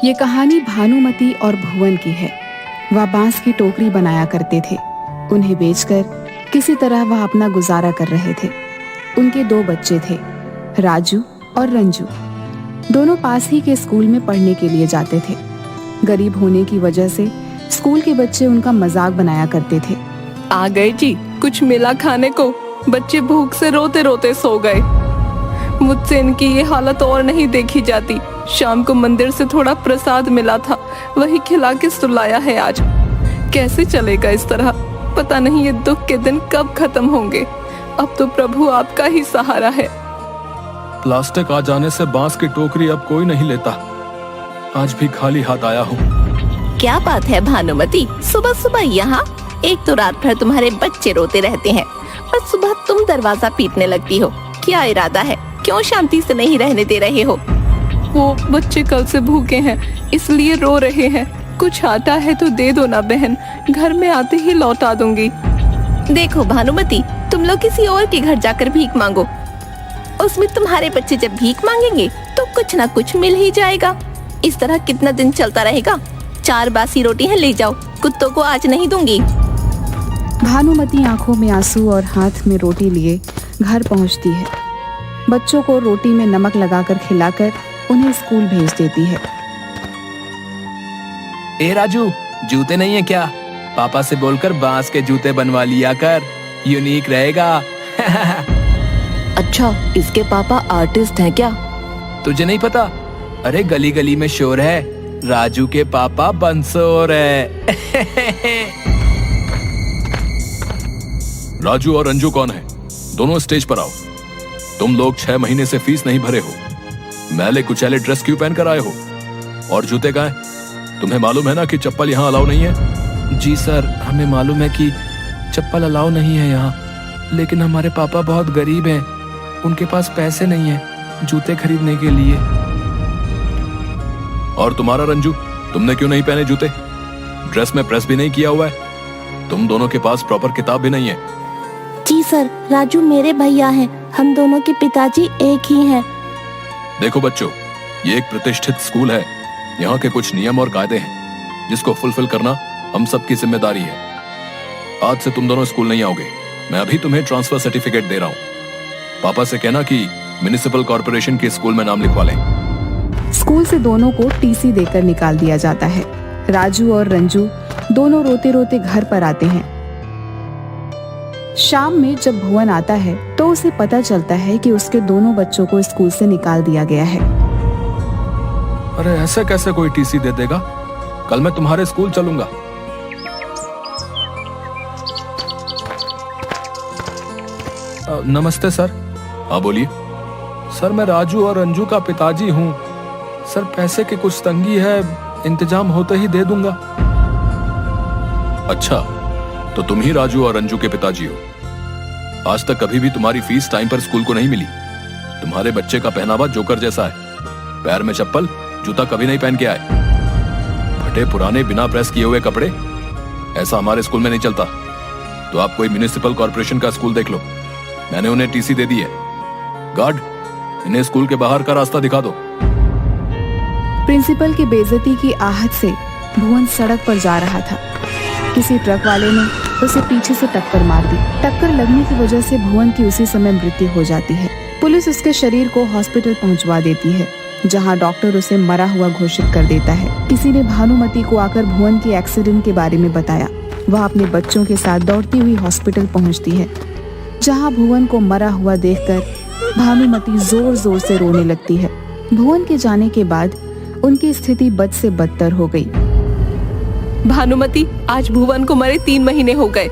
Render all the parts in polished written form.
ये कहानी भानुमति और भुवन की है। वह बांस की टोकरी बनाया करते थे। उन्हें बेचकर किसी तरह वह अपना गुजारा कर रहे थे। उनके 2 बच्चे थे, राजू और रंजू। दोनों पास ही के स्कूल में पढ़ने के लिए जाते थे। गरीब होने की वजह से स्कूल के बच्चे उनका मजाक बनाया करते थे। आ गए जी, कुछ मिला खाने को? बच्चे भूख से रोते रोते सो गए। मुझसे इनकी ये हालत और नहीं देखी जाती। शाम को मंदिर से थोड़ा प्रसाद मिला था, वही खिला के सुलाया है आज। कैसे चलेगा इस तरह? पता नहीं ये दुख के दिन कब खत्म होंगे। अब तो प्रभु आपका ही सहारा है। प्लास्टिक आ जाने से बांस की टोकरी अब कोई नहीं लेता। आज भी खाली हाथ आया हूँ। क्या बात है भानुमति, सुबह सुबह यहाँ? एक तो रात भर तुम्हारे बच्चे रोते रहते हैं और सुबह तुम दरवाजा पीटने लगती हो। क्या इरादा है? क्यों शांति से नहीं रहने दे रहे हो? वो बच्चे कल से भूखे हैं, इसलिए रो रहे हैं। कुछ आता है तो दे दो ना बहन, घर में आते ही लौटा दूंगी। देखो भानुमति, तुम लोग किसी और के घर जाकर भीख मांगो। उसमें तुम्हारे बच्चे जब भीख मांगेंगे तो कुछ ना कुछ मिल ही जाएगा। इस तरह कितना दिन चलता रहेगा? 4 बासी रोटी है, ले जाओ, कुत्तों को आज नहीं दूंगी। भानुमति आंखों में आंसू और हाथ में रोटी लिए घर पहुंचती है। बच्चों को रोटी में नमक लगाकर खिलाकर उन्हें स्कूल भेज देती है। ए राजू, जूते नहीं है क्या? पापा से बोलकर बांस के जूते बनवा लिया कर, यूनिक रहेगा। अच्छा, इसके पापा आर्टिस्ट हैं क्या? तुझे नहीं पता? अरे गली गली में शोर है, राजू के पापा बंसोर है। राजू और रंजू कौन है? दोनों स्टेज पर आओ। तुम लोग 6 महीने से फीस नहीं भरे हो। मैले कुचैले ड्रेस क्यों पहन कर आए हो? और जूते कहाँ हैं? तुम्हें मालूम है ना कि चप्पल यहाँ अलाउ नहीं है? जी सर, हमें मालूम है कि चप्पल अलाउ नहीं है यहाँ, लेकिन हमारे पापा बहुत गरीब हैं। उनके पास पैसे नहीं है जूते खरीदने के लिए। और तुम्हारा रंजू, तुमने क्यों नहीं पहने जूते? ड्रेस में प्रेस भी नहीं किया हुआ है। तुम दोनों के पास प्रॉपर किताब भी नहीं है। जी सर, राजू मेरे भैया हैं, हम दोनों के पिताजी एक ही हैं। देखो बच्चों, ये एक प्रतिष्ठित स्कूल है। यहाँ के कुछ नियम और कायदे हैं जिसको फुलफिल करना हम सबकी जिम्मेदारी है। आज से तुम दोनों स्कूल नहीं आओगे। मैं अभी तुम्हें ट्रांसफर सर्टिफिकेट दे रहा हूँ। पापा से कहना कि म्युनिसिपल कॉर्पोरेशन के स्कूल में नाम लिखवा लें। स्कूल से दोनों को टीसी देकर निकाल दिया जाता है। राजू और रंजू दोनों रोते रोते घर पर आते हैं। शाम में जब भुवन आता है तो उसे पता चलता है कि उसके दोनों बच्चों को स्कूल से निकाल दिया गया है। अरे ऐसे कैसे कोई टीसी दे देगा? कल मैं तुम्हारे स्कूल चलूंगा। नमस्ते सर। हाँ बोलिए। सर, मैं राजू और रंजू का पिताजी हूँ। सर, पैसे की कुछ तंगी है, इंतजाम होते ही दे दूंगा। अच्छा, तो तुम ही राजू और रंजू के पिताजी हो। आज तक कभी भी तुम्हारी फीस टाइम पर स्कूल को नहीं मिली। तुम्हारे बच्चे का पहनावा जोकर जैसा है। पैर में चप्पल, जूता कभी नहीं पहन के आए। फटे पुराने बिना प्रेस किए हुए कपड़े, ऐसा हमारे स्कूल में नहीं चलता। तो आप कोई म्युनिसिपल कॉर्पोरेशन का स्कूल देख लो। मैंने उन्हें टीसी दे दी है। गार्ड, इन्हें स्कूल के बाहर का रास्ता दिखा दो। प्रिंसिपल की बेइज्जती की आहट से भुवन सड़क पर जा रहा था। किसी ट्रक वाले ने उसे पीछे से टक्कर मार दी। टक्कर लगने की वजह से भुवन की उसी समय मृत्यु हो जाती है। पुलिस उसके शरीर को हॉस्पिटल पहुंचवा देती है, जहां डॉक्टर उसे मरा हुआ घोषित कर देता है। किसी ने भानुमति को आकर भुवन के एक्सीडेंट के बारे में बताया। वह अपने बच्चों के साथ दौड़ती हुई हॉस्पिटल पहुंचती है, जहां भुवन को मरा हुआ देखकर भानुमति जोर जोर से रोने लगती है। भुवन के जाने के बाद उनकी स्थिति बद से बदतर हो गई। भानुमति, आज भुवन को मरे 3 महीने हो गए।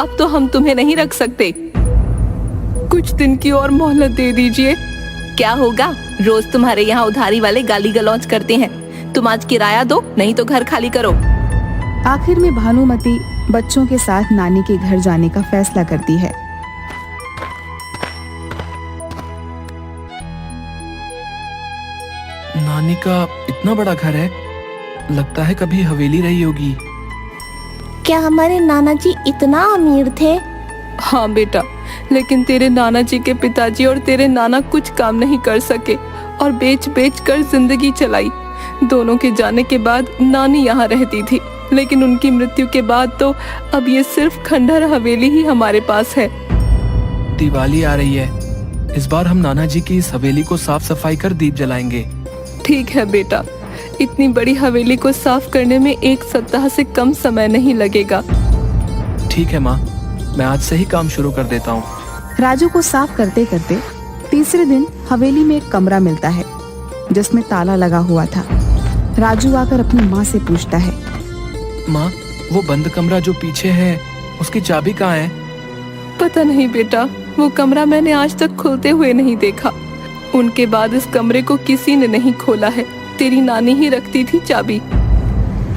अब तो हम तुम्हें नहीं रख सकते। कुछ दिन की और मोहलत दे दीजिए। क्या होगा? रोज तुम्हारे यहाँ उधारी वाले गाली गलौज करते हैं। तुम आज किराया दो, नहीं तो घर खाली करो। आखिर में भानुमति बच्चों के साथ नानी के घर जाने का फैसला करती है। नानी का इतना बड़ा घर है, लगता है कभी हवेली रही होगी। क्या हमारे नाना जी इतना अमीर थे? हाँ बेटा, लेकिन तेरे नाना जी के पिताजी और तेरे नाना कुछ काम नहीं कर सके और बेच बेच कर जिंदगी चलाई। दोनों के जाने के बाद नानी यहाँ रहती थी, लेकिन उनकी मृत्यु के बाद तो अब ये सिर्फ खंडहर हवेली ही हमारे पास है। दिवाली आ रही है, इस बार हम नाना जी की इस हवेली को साफ सफाई कर दीप जलाएंगे। ठीक है बेटा, इतनी बड़ी हवेली को साफ करने में 1 सप्ताह से कम समय नहीं लगेगा। ठीक है माँ, मैं आज से ही काम शुरू कर देता हूँ। राजू को साफ करते करते तीसरे दिन हवेली में एक कमरा मिलता है जिसमें ताला लगा हुआ था। राजू आकर अपनी माँ से पूछता है, माँ, वो बंद कमरा जो पीछे है, उसकी चाबी कहाँ है? पता नहीं बेटा, वो कमरा मैंने आज तक खुलते हुए नहीं देखा। उनके बाद इस कमरे को किसी ने नहीं खोला है। तेरी नानी ही रखती थी चाबी।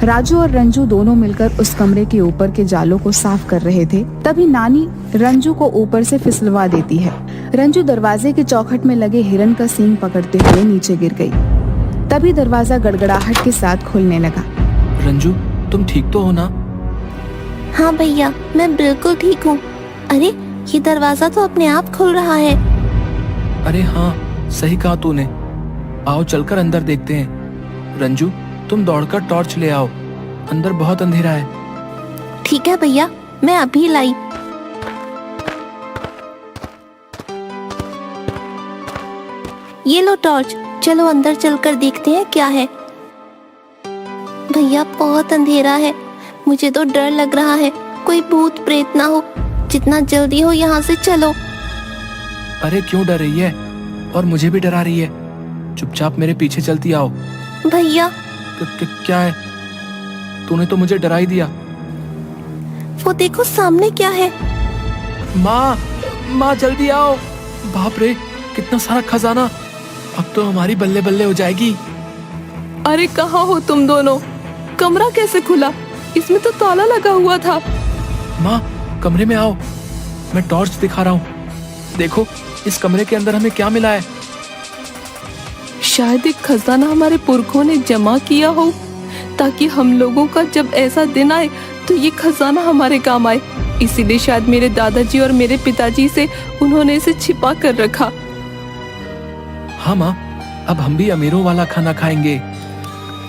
राजू और रंजू दोनों मिलकर उस कमरे के ऊपर के जालों को साफ कर रहे थे। तभी नानी रंजू को ऊपर से फिसलवा देती है। रंजू दरवाजे के चौखट में लगे हिरन का सींग पकड़ते हुए नीचे गिर गई। तभी दरवाजा गड़गड़ाहट के साथ खुलने लगा। रंजू, तुम ठीक तो हो ना? हाँ भैया, मैं बिल्कुल ठीक हूँ। अरे, ये दरवाजा तो अपने आप खुल रहा है। अरे हाँ, सही कहा तूने। आओ चलकर अंदर देखते हैं। रंजू, तुम दौड़कर टॉर्च ले आओ, अंदर बहुत अंधेरा है। ठीक है भैया, मैं अभी लाई। ये लो टॉर्च, चलो अंदर चलकर देखते हैं क्या है। भैया, बहुत अंधेरा है, मुझे तो डर लग रहा है, कोई भूत प्रेत ना हो। जितना जल्दी हो यहाँ से चलो। अरे क्यों डर रही है? और मुझे भी डरा रही है। चुपचाप मेरे पीछे चलती आओ। भैया, क्या है? तूने तो मुझे डरा ही दिया। वो देखो सामने क्या है। माँ जल्दी आओ। बाप रे, कितना सारा खजाना, अब तो हमारी बल्ले बल्ले हो जाएगी। अरे कहाँ हो तुम दोनों? कमरा कैसे खुला? इसमें तो ताला लगा हुआ था। माँ, कमरे में आओ, मैं टॉर्च दिखा रहा हूँ। देखो इस कमरे के अंदर हमें क्या मिला है। शायद एक खजाना हमारे पुरखों ने जमा किया हो, ताकि हम लोगों का जब ऐसा दिन आए तो ये खजाना हमारे काम आए। इसीलिए शायद मेरे दादाजी और मेरे पिताजी से उन्होंने इसे छिपा कर रखा। हाँ माँ, अब हम भी अमीरों वाला खाना खाएंगे।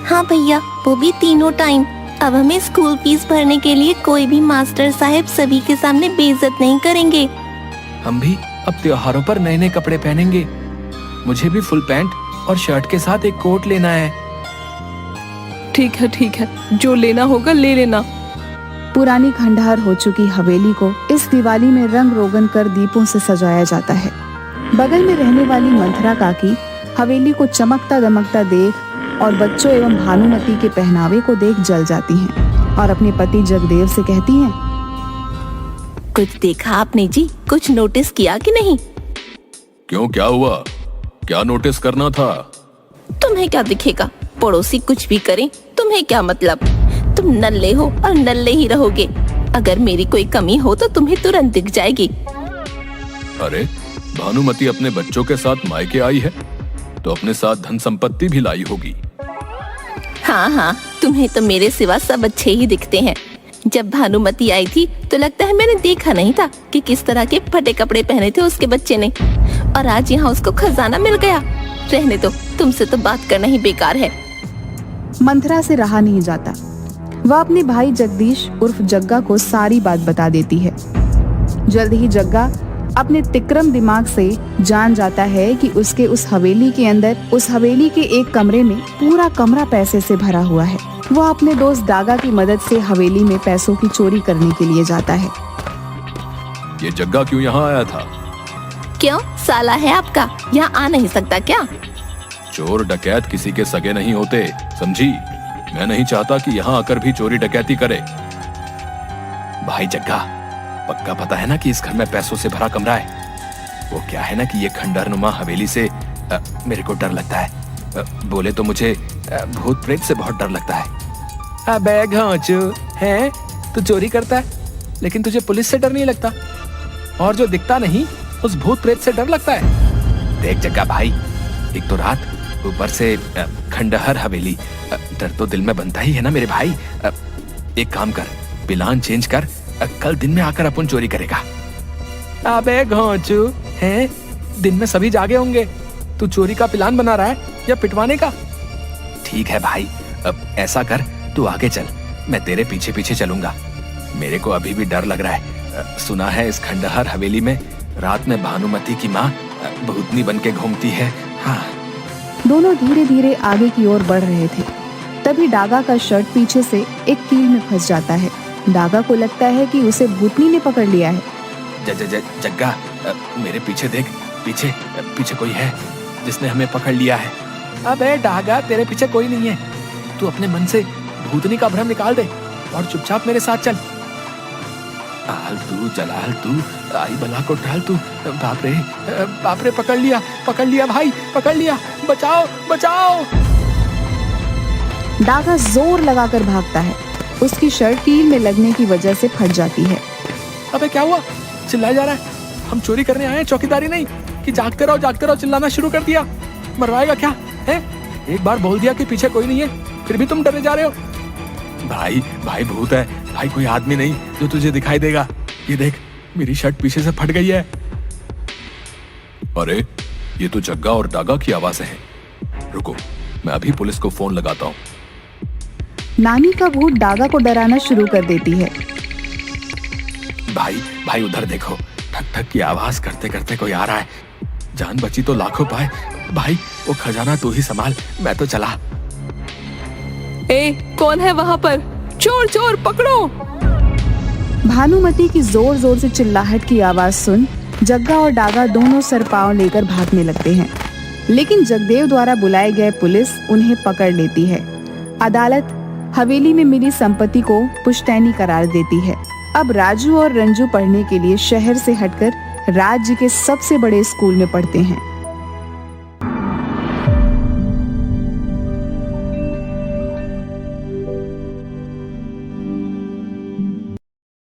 हाँ भैया, वो भी तीनों टाइम। अब हमें स्कूल फीस भरने के लिए कोई भी मास्टर साहब सभी के सामने बेइज्जत नहीं करेंगे। हम भी अब त्योहारों पर नए नए कपड़े पहनेंगे। मुझे भी फुल पैंट और शर्ट के साथ एक कोट लेना है। ठीक है, जो लेना होगा ले लेना। पुरानी खंडहर हो चुकी हवेली को इस दिवाली में रंग रोगन कर दीपों से सजाया जाता है। बगल में रहने वाली मंथरा काकी हवेली को चमकता दमकता देख और बच्चों एवं भानुमति के पहनावे को देख जल जाती हैं और अपने पति जगदेव से कहती हैं, कुछ देखा आपने जी? कुछ नोटिस किया कि नहीं? क्यों, क्या हुआ? क्या नोटिस करना था? तुम्हें क्या दिखेगा? पड़ोसी कुछ भी करें, तुम्हें क्या मतलब? तुम नल्ले हो और नल्ले ही रहोगे। अगर मेरी कोई कमी हो तो तुम्हें तुरंत दिख जाएगी। अरे, भानुमति अपने बच्चों के साथ मायके आई है तो अपने साथ धन संपत्ति भी लाई होगी। हाँ, तुम्हें तो मेरे सिवा सब अच्छे ही दिखते हैं। जब भानुमति आई थी तो लगता है मैंने देखा नहीं था कि किस तरह के फटे कपड़े पहने थे उसके बच्चे ने, और आज यहाँ उसको खजाना मिल गया। रहने दो, तुमसे तो बात करना ही बेकार है। मंथरा से रहा नहीं जाता। वह अपने भाई जगदीश उर्फ जग्गा को सारी बात बता देती है। जल्द ही जग्गा अपने तिक्रम दिमाग से जान जाता है कि उसके उस हवेली के अंदर, उस हवेली के एक कमरे में पूरा कमरा पैसे से भरा हुआ है। वह अपने दोस्त डागा की मदद से हवेली में पैसों की चोरी करने के लिए जाता है। ये जग्गा क्यों यहाँ आया था? क्यों, साला है आपका? यहाँ आ नहीं सकता क्या? चोर डकैत किसी के सगे नहीं होते, समझी? मैं नहीं चाहता कि यहाँ आकर भी चोरी डकैती करे। भाई जग्गा, पक्का पता है ना कि इस घर में पैसों से भरा कमरा है? वो क्या है ना कि ये खंडहरनुमा हवेली से मेरे को डर लगता है। बोले तो मुझे भूत प्रेत से बहुत डर लगता है। अबे घोंचू, हैं? तू चोरी करता है लेकिन तुझे पुलिस से डर नहीं लगता, और जो दिखता नहीं उस भूत प्रेत से डर लगता है। देख जग्गा भाई, एक तो रात, ऊपर से खंडहर हवेली, डर तो दिल में बनता ही है ना मेरे भाई। एक काम कर, प्लान चेंज कर, कल दिन में आकर अपन चोरी करेगा। अबे घोंचू, हैं? दिन में सभी जागे होंगे, तू चोरी का प्लान बना रहा है या पिटवाने का? ठीक है भाई, अब ऐसा कर, तू आगे चल, मैं तेरे पीछे पीछे चलूंगा। मेरे को अभी भी डर लग रहा है। सुना है इस खंडहर हवेली में रात में भानुमति की माँ भूतनी बन के घूमती है। हाँ। दोनों धीरे धीरे आगे की ओर बढ़ रहे थे। तभी डागा का शर्ट पीछे से एक कील में फंस जाता है। डागा को लगता है कि उसे भूतनी ने पकड़ लिया है। जग्गा, मेरे पीछे देख, पीछे पीछे कोई है जिसने हमें पकड़ लिया है। अबे डागा, तेरे पीछे कोई नहीं है। तू अपने मन से भूतनी का भ्रम निकाल दे और चुपचाप मेरे साथ चल। जलाल तू, आई बला को टाल तू। बाप रे, पकड़ लिया भाई, पकड़ लिया, बचाओ बचाओ। डागा जोर लगाकर भागता है। उसकी शर्ट कील में लगने की वजह से फट जाती है। अबे क्या हुआ? चिल्लाया जा रहा है। हम चोरी करने आए हैं, चौकीदारी नहीं कि जागते रहो चिल्लाना शुरू कर दिया। मरवाएगा क्या है? एक बार बोल दिया कि पीछे कोई नहीं है, फिर भी तुम डरे जा रहे हो। भाई भूत है भाई, कोई आदमी नहीं जो तुझे दिखाई देगा। ये देख, मेरी शर्ट पीछे से फट गई है। अरे ये तो जग्गा और डागा की आवाजें हैं। रुको, मैं अभी पुलिस को फोन लगाता हूँ। नानी का भूत डागा को डराना शुरू कर देती है। भाई उधर देखो, ठक ठक की आवाज करते करते कोई आ रहा है। जान बची तो लाखों पाए। भाई वो खजाना तू ही संभाल, मैं तो चला। कौन है वहाँ पर? चोर पकड़ो। भानुमति की जोर जोर से चिल्लाहट की आवाज सुन जग्गा और डागा दोनों सर पांव लेकर भागने लगते हैं। लेकिन जगदेव द्वारा बुलाए गए पुलिस उन्हें पकड़ लेती है। अदालत हवेली में मिली संपत्ति को पुश्तैनी करार देती है। अब राजू और रंजू पढ़ने के लिए शहर से हटकर राज्य के सबसे बड़े स्कूल में पढ़ते हैं।